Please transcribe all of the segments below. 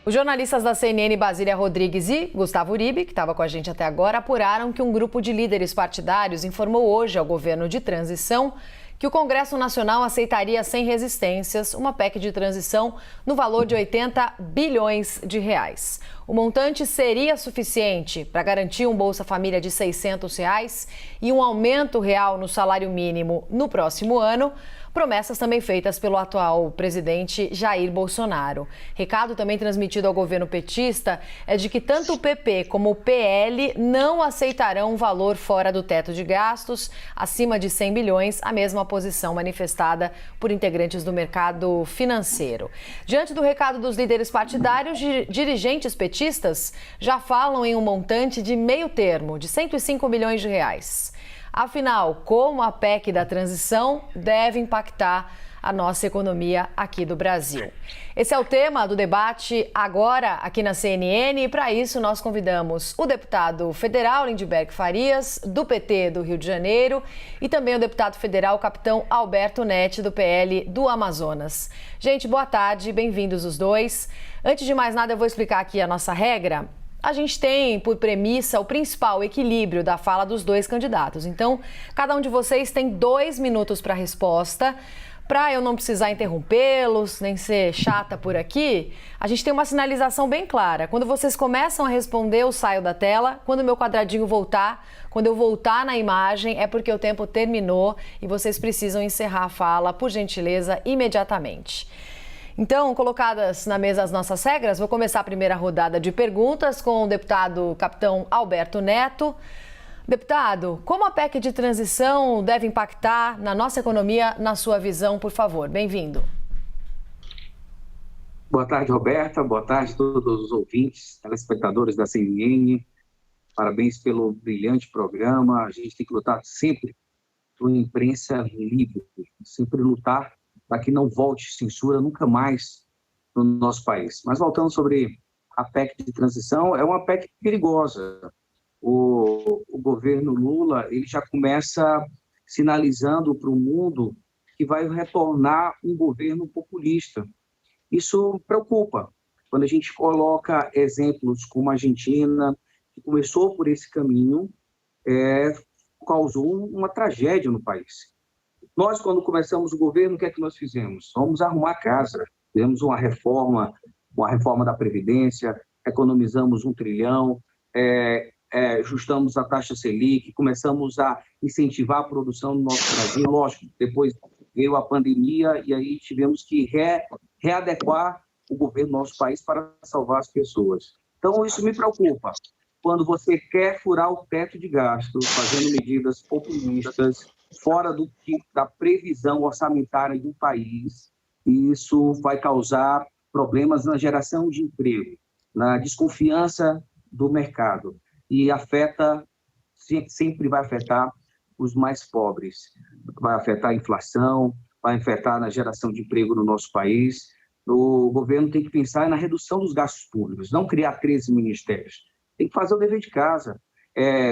Os jornalistas da CNN, Basília Rodrigues e Gustavo Uribe, que estava com a gente até agora, apuraram que um grupo de líderes partidários informou hoje ao governo de transição que o Congresso Nacional aceitaria sem resistências uma PEC de transição no valor de 80 bilhões de reais. O montante seria suficiente para garantir um Bolsa Família de R$ 600 e um aumento real no salário mínimo no próximo ano. Promessas também feitas pelo atual presidente Jair Bolsonaro. Recado também transmitido ao governo petista é de que tanto o PP como o PL não aceitarão um valor fora do teto de gastos, acima de 100 bilhões, a mesma posição manifestada por integrantes do mercado financeiro. Diante do recado dos líderes partidários, dirigentes petistas já falam em um montante de meio termo, de 105 bilhões de reais. Afinal, como a PEC da transição deve impactar a nossa economia aqui do Brasil? Esse é o tema do debate agora aqui na CNN e para isso nós convidamos o deputado federal Lindbergh Farias, do PT do Rio de Janeiro, e também o deputado federal capitão Alberto Netti, do PL do Amazonas. Gente, boa tarde, bem-vindos os dois. Antes de mais nada, eu vou explicar aqui a nossa regra. A gente tem por premissa o principal equilíbrio da fala dos dois candidatos. Então, cada um de vocês tem 2 minutos para a resposta. Para eu não precisar interrompê-los, nem ser chata por aqui, a gente tem uma sinalização bem clara. Quando vocês começam a responder, eu saio da tela. Quando o meu quadradinho voltar, quando eu voltar na imagem, é porque o tempo terminou e vocês precisam encerrar a fala, por gentileza, imediatamente. Então, colocadas na mesa as nossas regras, vou começar a primeira rodada de perguntas com o deputado capitão Alberto Neto. Deputado, como a PEC de transição deve impactar na nossa economia, na sua visão, por favor? Bem-vindo. Boa tarde, Roberta. Boa tarde a todos os ouvintes, telespectadores da CNN. Parabéns pelo brilhante programa. A gente tem que lutar sempre por uma imprensa livre, sempre lutar para que não volte censura nunca mais no nosso país. Mas voltando sobre a PEC de transição, é uma PEC perigosa. O governo Lula ele já começa sinalizando para o mundo que vai retornar um governo populista. Isso preocupa. Quando a gente coloca exemplos como a Argentina, que começou por esse caminho, causou uma tragédia no país. Nós, quando começamos o governo, o que é que nós fizemos? Vamos arrumar a casa, fizemos uma reforma da Previdência, economizamos 1 trilhão, ajustamos a taxa Selic, começamos a incentivar a produção no nosso Brasil. Lógico, depois veio a pandemia e aí tivemos que readequar o governo do nosso país para salvar as pessoas. Então, isso me preocupa. Quando você quer furar o teto de gasto, fazendo medidas populistas, fora da previsão orçamentária do país, isso vai causar problemas na geração de emprego, na desconfiança do mercado e sempre vai afetar os mais pobres, vai afetar a inflação, vai afetar na geração de emprego no nosso país. O governo tem que pensar na redução dos gastos públicos, não criar 13 ministérios. Tem que fazer o dever de casa,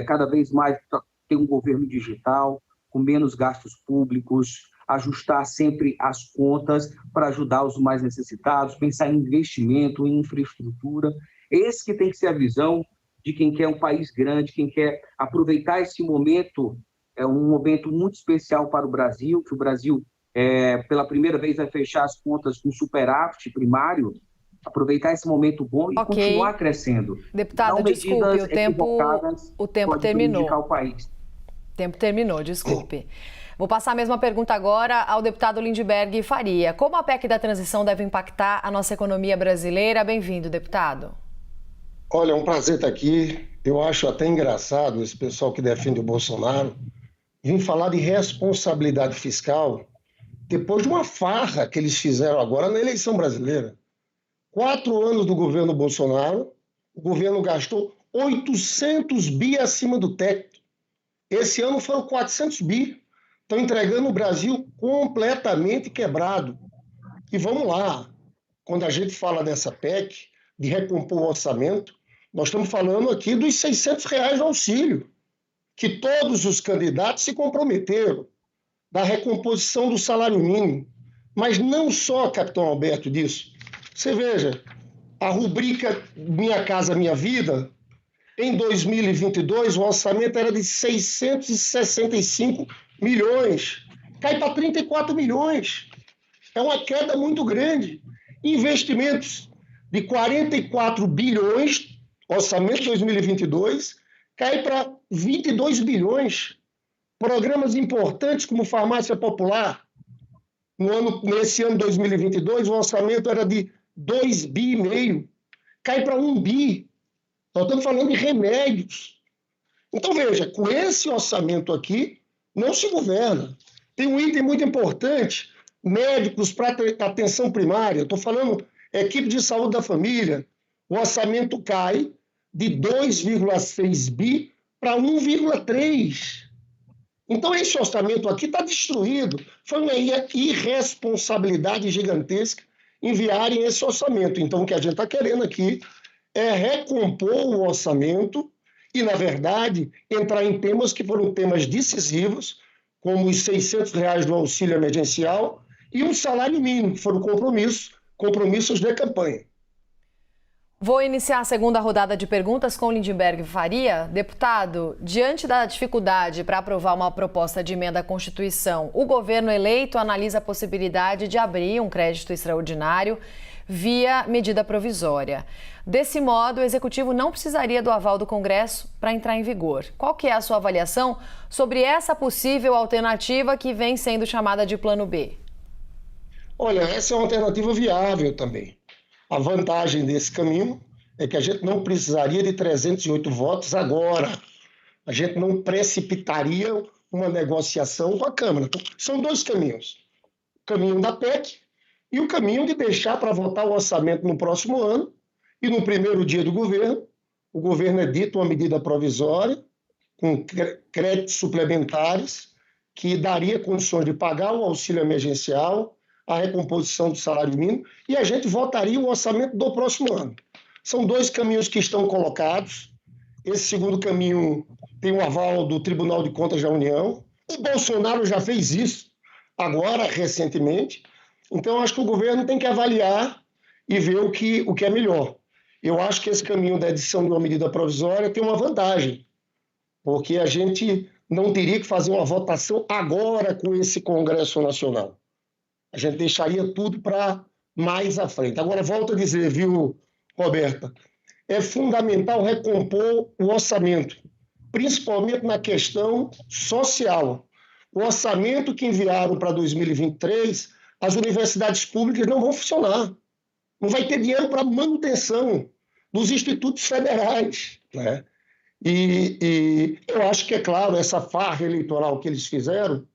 cada vez mais ter um governo digital, com menos gastos públicos, ajustar sempre as contas para ajudar os mais necessitados, pensar em investimento, em infraestrutura. Esse que tem que ser a visão de quem quer um país grande, quem quer aproveitar esse momento, um momento muito especial para o Brasil, que o Brasil, pela primeira vez, vai fechar as contas com superávit primário, aproveitar esse momento bom e continuar crescendo. Deputado, desculpe, o tempo terminou. O país. Tempo terminou, desculpe. Vou passar a mesma pergunta agora ao deputado Lindbergh Faria. Como a PEC da transição deve impactar a nossa economia brasileira? Bem-vindo, deputado. Olha, é um prazer estar aqui. Eu acho até engraçado esse pessoal que defende o Bolsonaro vir falar de responsabilidade fiscal depois de uma farra que eles fizeram agora na eleição brasileira. 4 anos do governo Bolsonaro, o governo gastou 800 bi acima do teto. Esse ano foram 400 bi. Estão entregando o Brasil completamente quebrado. E vamos lá, quando a gente fala dessa PEC, de recompor o orçamento, nós estamos falando aqui dos R$600 de auxílio, que todos os candidatos se comprometeram, da recomposição do salário mínimo. Mas não só, capitão Alberto, disso. Você veja, a rubrica Minha Casa Minha Vida, em 2022 o orçamento era de 665 milhões, cai para 34 milhões. É uma queda muito grande. Investimentos de 44 bilhões, orçamento de 2022, cai para 22 bilhões. Programas importantes como Farmácia Popular, nesse ano de 2022, o orçamento era de 2,5 bi, cai para 1 bi. Nós estamos falando de remédios. Então, veja, com esse orçamento aqui, não se governa. Tem um item muito importante, médicos para atenção primária. Estou falando equipe de saúde da família. O orçamento cai de 2,6 bi para 1,3. Então, esse orçamento aqui está destruído. Foi uma irresponsabilidade gigantesca enviarem esse orçamento. Então, o que a gente está querendo aqui é recompor o orçamento e, na verdade, entrar em temas que foram temas decisivos, como os R$600 do auxílio emergencial e o salário mínimo, que foram compromissos de campanha. Vou iniciar a segunda rodada de perguntas com Lindenberg Faria. Deputado, diante da dificuldade para aprovar uma proposta de emenda à Constituição, o governo eleito analisa a possibilidade de abrir um crédito extraordinário via medida provisória. Desse modo, o Executivo não precisaria do aval do Congresso para entrar em vigor. Qual que é a sua avaliação sobre essa possível alternativa que vem sendo chamada de Plano B? Olha, essa é uma alternativa viável também. A vantagem desse caminho é que a gente não precisaria de 308 votos agora. A gente não precipitaria uma negociação com a Câmara. Então, são dois caminhos. O caminho da PEC e o caminho de deixar para votar o orçamento no próximo ano e no primeiro dia do governo, o governo edita uma medida provisória com créditos suplementares que daria condições de pagar o auxílio emergencial, a recomposição do salário mínimo e a gente votaria o orçamento do próximo ano. São dois caminhos que estão colocados. Esse segundo caminho tem o aval do Tribunal de Contas da União. O Bolsonaro já fez isso agora, recentemente. Então, acho que o governo tem que avaliar e ver o que é melhor. Eu acho que esse caminho da edição de uma medida provisória tem uma vantagem, porque a gente não teria que fazer uma votação agora com esse Congresso Nacional. A gente deixaria tudo para mais à frente. Agora, volto a dizer, viu, Roberta, é fundamental recompor o orçamento, principalmente na questão social. O orçamento que enviaram para 2023, as universidades públicas não vão funcionar. Não vai ter dinheiro para manutenção dos institutos federais, né? E eu acho que, é claro, essa farra eleitoral que eles fizeram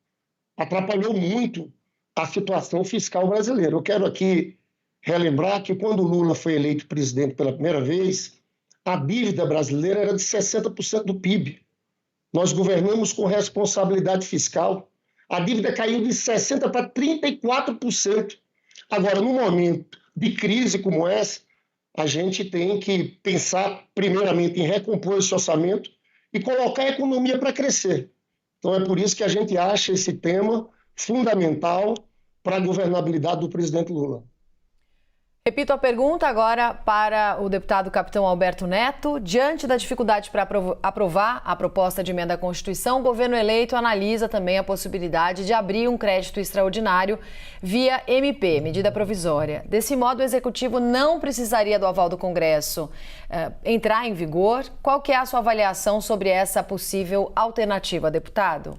atrapalhou muito a situação fiscal brasileira. Eu quero aqui relembrar que quando o Lula foi eleito presidente pela primeira vez, a dívida brasileira era de 60% do PIB. Nós governamos com responsabilidade fiscal. A dívida caiu de 60% para 34%. Agora, num momento de crise como essa, a gente tem que pensar primeiramente em recompor esse orçamento e colocar a economia para crescer. Então é por isso que a gente acha esse tema fundamental para a governabilidade do presidente Lula. Repito a pergunta agora para o deputado capitão Alberto Neto. Diante da dificuldade para aprovar a proposta de emenda à Constituição, o governo eleito analisa também a possibilidade de abrir um crédito extraordinário via MP, medida provisória. Desse modo, o Executivo não precisaria do aval do Congresso entrar em vigor. Qual que é a sua avaliação sobre essa possível alternativa, deputado?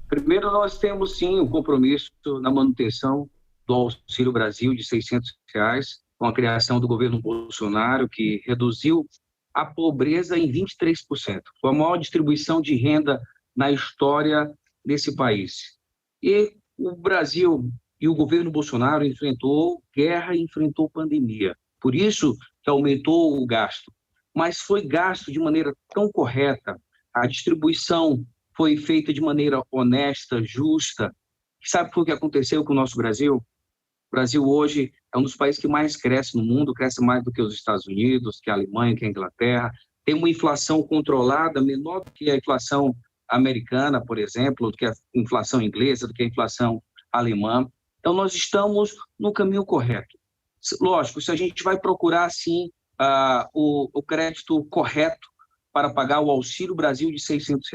Primeiro, nós temos sim um compromisso na manutenção do Auxílio Brasil de R$600, com a criação do governo Bolsonaro, que reduziu a pobreza em 23%. Foi a maior distribuição de renda na história desse país. E o Brasil e o governo Bolsonaro enfrentou guerra e enfrentou pandemia. Por isso que aumentou o gasto. Mas foi gasto de maneira tão correta, a distribuição foi feita de maneira honesta, justa. Sabe o que aconteceu com o nosso Brasil? O Brasil hoje é um dos países que mais cresce no mundo, cresce mais do que os Estados Unidos, que a Alemanha, que a Inglaterra. Tem uma inflação controlada, menor do que a inflação americana, por exemplo, do que a inflação inglesa, do que a inflação alemã. Então, nós estamos no caminho correto. Lógico, se a gente vai procurar, sim, o crédito correto para pagar o Auxílio Brasil de R$ 600.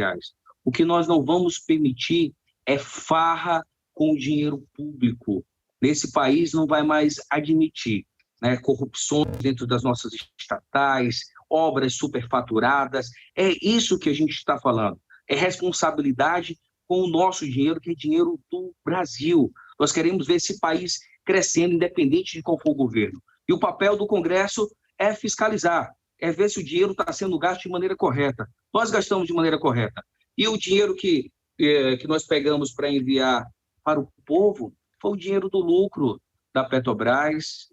O que nós não vamos permitir é farra com o dinheiro público. Nesse país não vai mais admitir, né, corrupções dentro das nossas estatais, obras superfaturadas. É isso que a gente está falando. É responsabilidade com o nosso dinheiro, que é dinheiro do Brasil. Nós queremos ver esse país crescendo, independente de qual for o governo. E o papel do Congresso é fiscalizar, é ver se o dinheiro está sendo gasto de maneira correta. Nós gastamos de maneira correta. E o dinheiro que nós pegamos para enviar para o povo foi o dinheiro do lucro da Petrobras,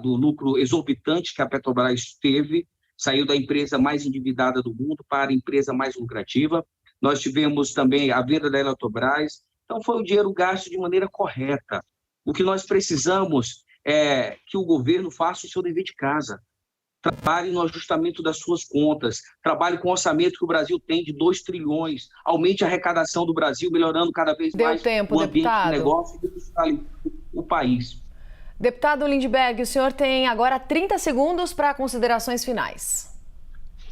do lucro exorbitante que a Petrobras teve, saiu da empresa mais endividada do mundo para a empresa mais lucrativa. Nós tivemos também a venda da Eletrobras. Então, foi o dinheiro gasto de maneira correta. O que nós precisamos é que o governo faça o seu dever de casa. Trabalhe no ajustamento das suas contas, trabalhe com o orçamento que o Brasil tem de 2 trilhões, aumente a arrecadação do Brasil, melhorando cada vez mais o ambiente de negócio e fiscalizando o país. Deputado Lindbergh, o senhor tem agora 30 segundos para considerações finais.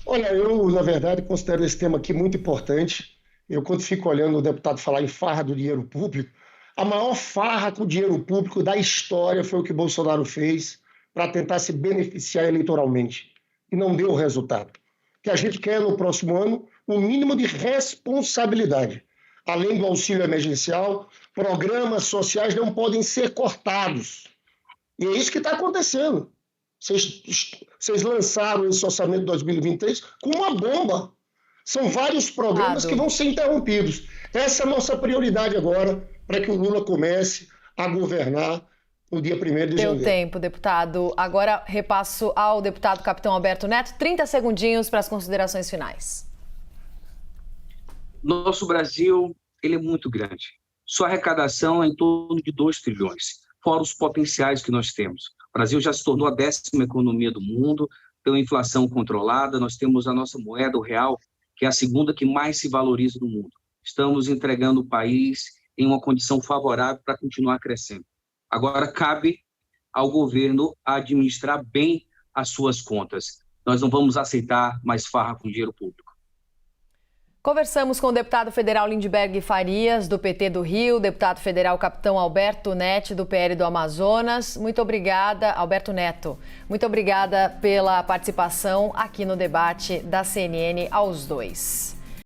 Olha, eu, na verdade, considero esse tema aqui muito importante. Eu, quando fico olhando o deputado falar em farra do dinheiro público, a maior farra com o dinheiro público da história foi o que Bolsonaro fez para tentar se beneficiar eleitoralmente. E não deu resultado. O que a gente quer no próximo ano, o mínimo de responsabilidade. Além do auxílio emergencial, programas sociais não podem ser cortados. E é isso que está acontecendo. Vocês lançaram esse orçamento de 2023 com uma bomba. São vários programas que vão ser interrompidos. Essa é a nossa prioridade agora, para que o Lula comece a governar no dia 1º de janeiro. Deu tempo, deputado. Agora repasso ao deputado Capitão Alberto Neto, 30 segundinhos para as considerações finais. Nosso Brasil, ele é muito grande. Sua arrecadação é em torno de 2 trilhões, fora os potenciais que nós temos. O Brasil já se tornou a 10ª economia do mundo, tem uma inflação controlada, nós temos a nossa moeda, o real, que é a segunda que mais se valoriza no mundo. Estamos entregando o país em uma condição favorável para continuar crescendo. Agora, cabe ao governo administrar bem as suas contas. Nós não vamos aceitar mais farra com dinheiro público. Conversamos com o deputado federal Lindbergh Farias, do PT do Rio, deputado federal Capitão Alberto Neto, do PL do Amazonas. Muito obrigada, Alberto Neto. Muito obrigada pela participação aqui no debate da CNN aos dois.